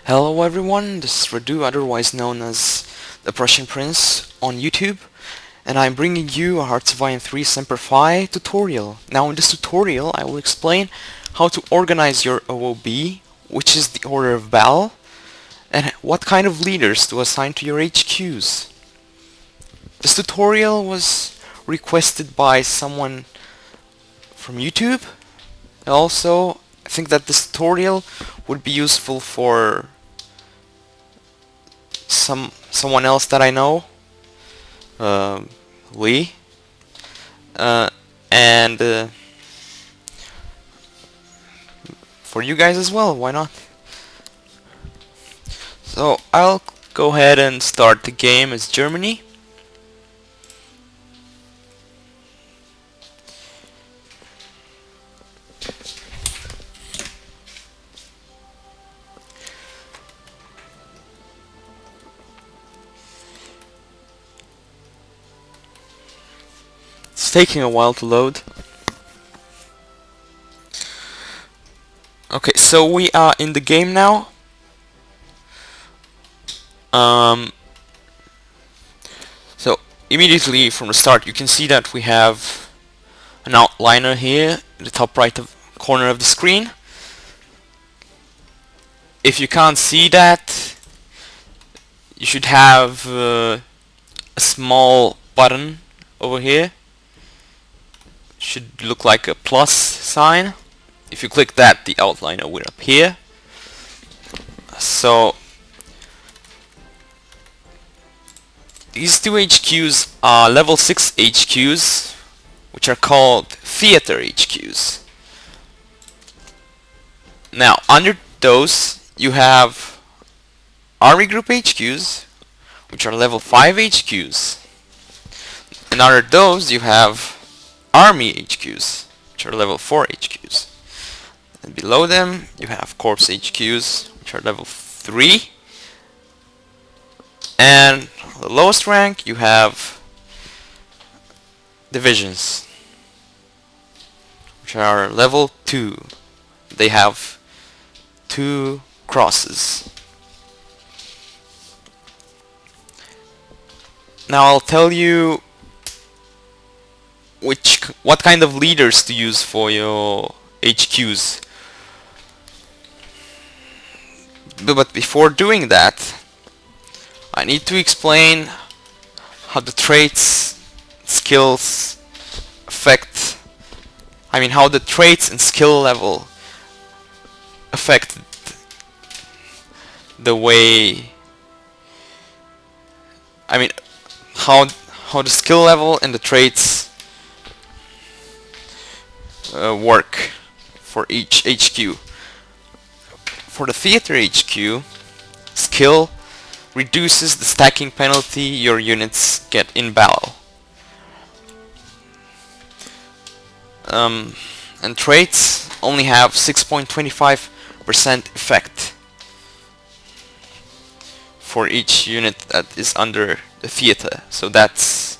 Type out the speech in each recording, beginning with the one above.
Hello everyone, this is Radu, otherwise known as the Prussian Prince on YouTube, and I'm bringing you a Hearts of Iron 3 Semper Fi tutorial. Now in this tutorial I will explain how to organize your OOB, which is the order of battle, and what kind of leaders to assign to your HQs. This tutorial was requested by someone from YouTube. Also, I think that this tutorial would be useful for someone else that I know, Lee, and for you guys as well. Why not? So I'll go ahead and start the game as Germany. It's taking a while to load. Okay, so we are in the game now. So immediately from the start you can see that we have an outliner here in the top right corner of the screen. If you can't see that, you should have a small button over here. Should look like a plus sign. If you click that, the outliner will appear. So these two HQs are level 6 HQs, which are called theater HQs. Now under those you have army group HQs, which are level 5 HQs, and under those you have army HQs, which are level 4 HQs, and below them you have corps HQs, which are level 3, and the lowest rank you have divisions, which are level 2. They have 2 crosses. Now I'll tell you what kind of leaders to use for your HQs. But before doing that, I need to explain how the traits, skills affect, how the traits and skill level affect the way, how the skill level and the traits work for each HQ. For the theater HQ, skill reduces the stacking penalty your units get in battle. And traits only have 6.25% effect for each unit that is under the theater, so that's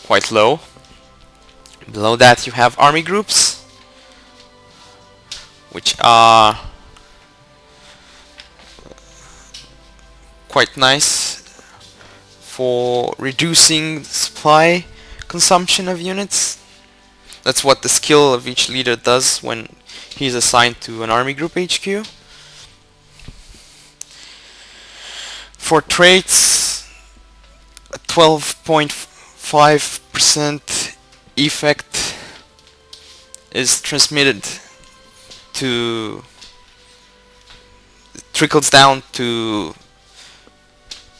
quite low. Below that you have army groups, which are quite nice for reducing supply consumption of units. That's what the skill of each leader does when he's assigned to an army group HQ. For traits, a 12.5% effect is transmitted to, trickles down to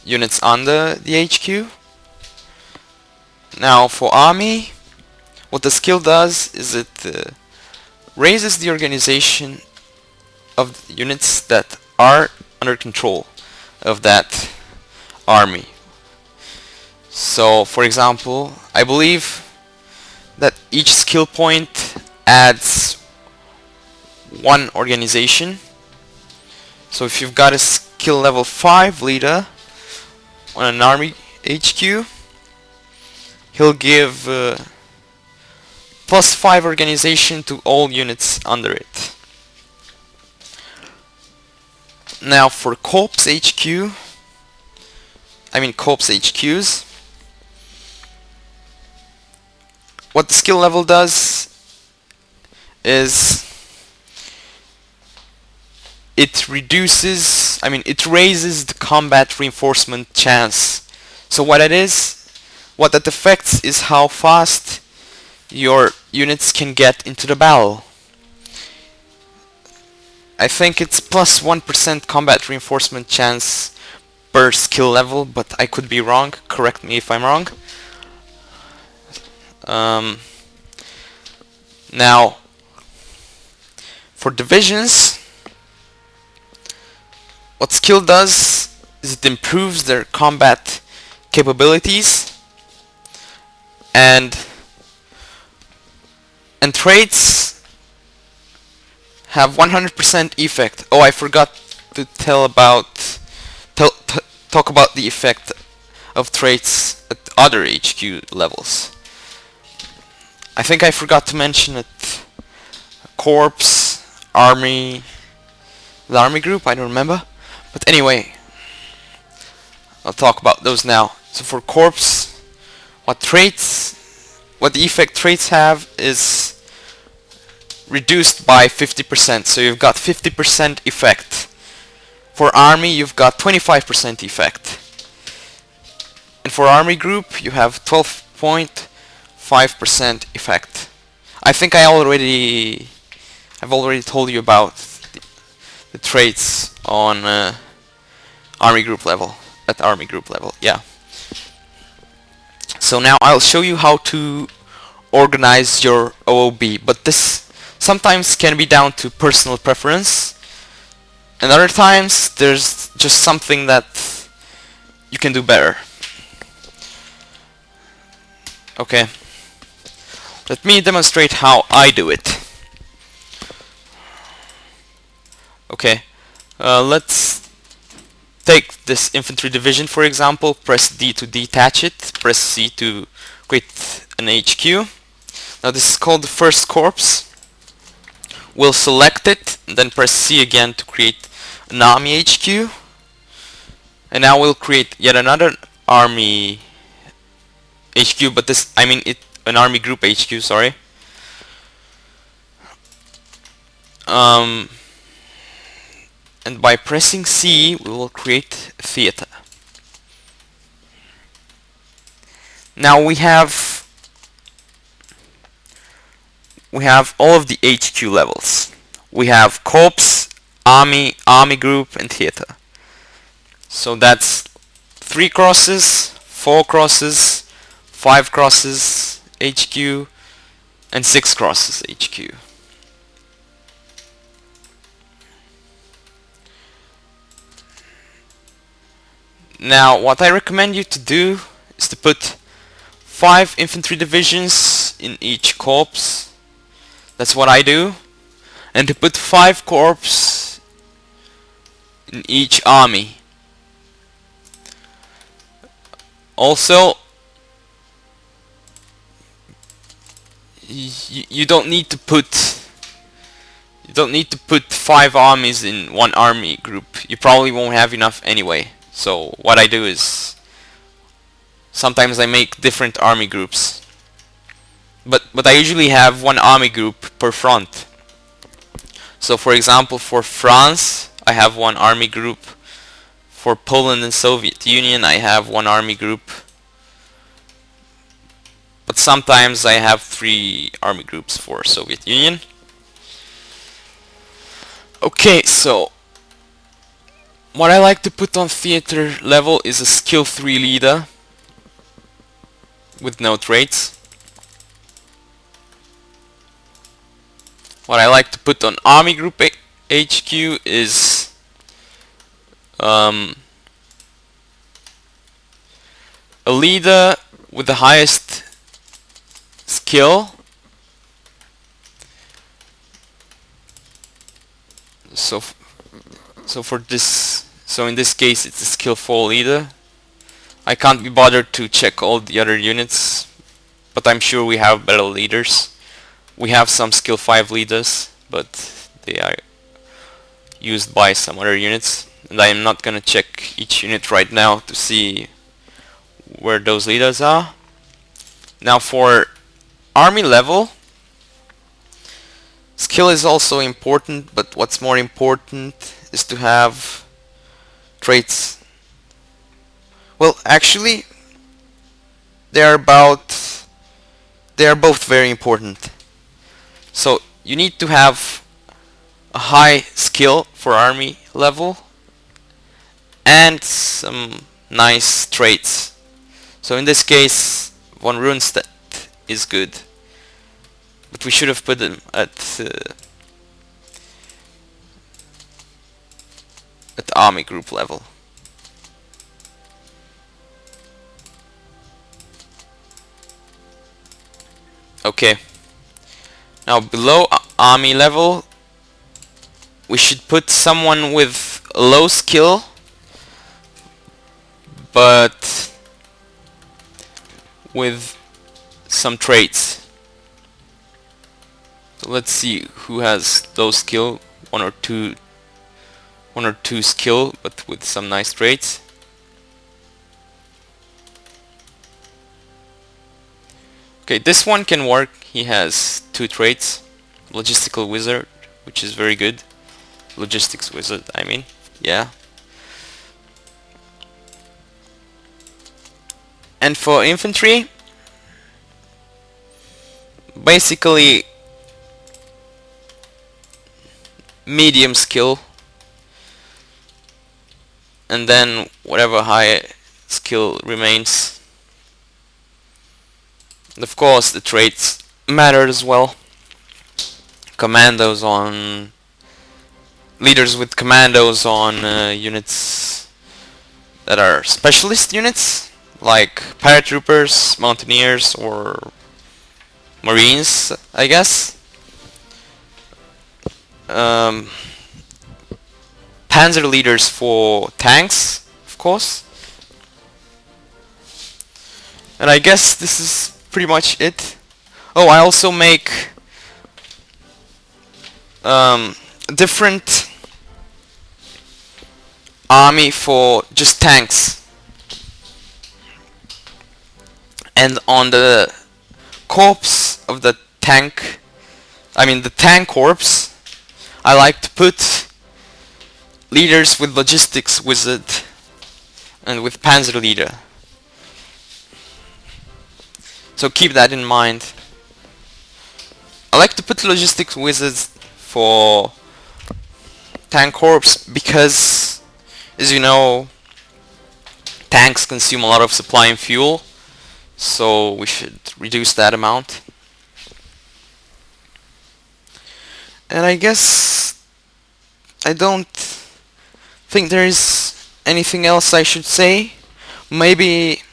units under the HQ. Now for army, what the skill does is it raises the organization of the units that are under control of that army. So for example, I believe that each skill point adds 1 organization. So if you've got a skill level 5 leader on an army HQ, he'll give plus 5 organization to all units under it. Now for Corps HQ, Corps HQs, what the skill level does is it raises the combat reinforcement chance. So what that affects is how fast your units can get into the battle. I think it's plus 1% combat reinforcement chance per skill level, but I could be wrong. Correct me if I'm wrong. Now, for divisions, what skill does is it improves their combat capabilities, and traits have 100% effect. Oh, I forgot to talk about the effect of traits at other HQ levels. I think I forgot to mention it. Corps, Army, the Army group, I don't remember. But anyway, I'll talk about those now. So for Corps, what the effect traits have is reduced by 50%, so you've got 50% effect. For Army, you've got 25% effect. And for Army group, you have 12.5% effect. I think I've already told you about the traits on Army group level, yeah. So now I'll show you how to organize your OOB, but this sometimes can be down to personal preference, and other times there's just something that you can do better. Okay, let me demonstrate how I do it. Okay, let's take this infantry division for example. Press D to detach it, press C to create an HQ. Now this is called the first corps. We'll select it, and then press C again to create an Army HQ. And now we'll create yet another Army HQ, but an Army Group HQ, sorry. And by pressing C, we will create a theater. Now we have all of the HQ levels. We have Corps, Army, Army Group, and Theater. So that's 3 crosses, 4 crosses, 5 crosses HQ, and 6 crosses HQ. Now what I recommend you to do is to put 5 infantry divisions in each corps. That's what I do. And to put 5 corps in each army. Also, you don't need to put 5 armies in one army group. You probably won't have enough anyway. So what I do is sometimes I make different army groups. But I usually have one army group per front. So for example, for France, I have one army group. For Poland and Soviet Union, I have one army group. But sometimes I have 3 army groups for Soviet Union. Okay, so what I like to put on theater level is a skill 3 leader with no traits. What I like to put on Army Group HQ is a leader with the highest skill. So in this case it's a skill 4 leader. I can't be bothered to check all the other units, but I'm sure we have better leaders. We have some skill 5 leaders, but they are used by some other units. and I am not gonna check each unit right now to see where those leaders are. Now for army level, skill is also important, but what's more important is to have traits. Well, actually, they are both very important. So you need to have a high skill for army level and some nice traits. So in this case, von Runstedt is good, but we should have put him at army group level. Okay. Now below army level, we should put someone with low skill, but with some traits. So let's see who has low skill, one or two skill, but with some nice traits. Okay, this one can work. He has 2 traits. Logistical wizard, which is very good. Logistics wizard, I mean. Yeah. And for infantry, basically medium skill, and then whatever high skill remains. And of course the traits matter as well. Commandos on leaders with commandos on units that are specialist units like paratroopers, mountaineers, or marines, I guess. Panzer leaders for tanks, of course. And I guess this is pretty much it. Oh, I also make different army for just tanks. And on the corpse of the tank, the tank corpse, I like to put leaders with logistics wizard and with panzer leader. So keep that in mind. I like to put logistics wizards for tank corps because, as you know, tanks consume a lot of supply and fuel, so we should reduce that amount. And I guess I don't think there is anything else I should say. Maybe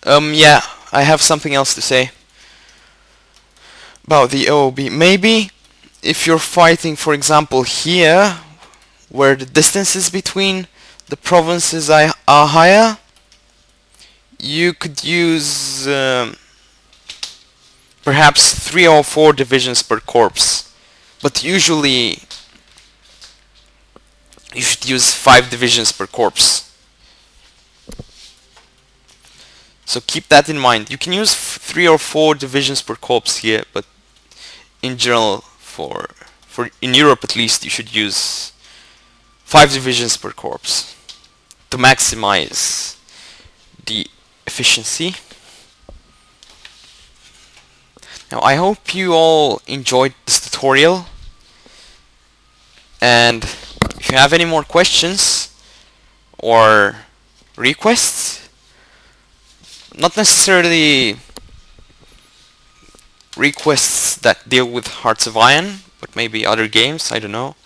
yeah, I have something else to say about the OOB. Maybe if you're fighting, for example, here, where the distances between the provinces are higher, you could use perhaps 3 or 4 divisions per corps, but usually you should use 5 divisions per corps. So keep that in mind. You can use 3 or 4 divisions per corps here, but in general, for in Europe at least, you should use 5 divisions per corps to maximize the efficiency. Now I hope you all enjoyed this tutorial, and if you have any more questions or requests, not necessarily requests that deal with Hearts of Iron, but maybe other games, I don't know.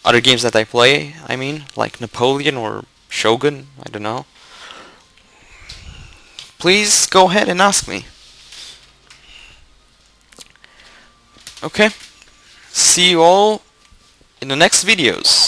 Other games that I play, I mean, like Napoleon or Shogun, I don't know. Please go ahead and ask me. Okay, see you all in the next videos.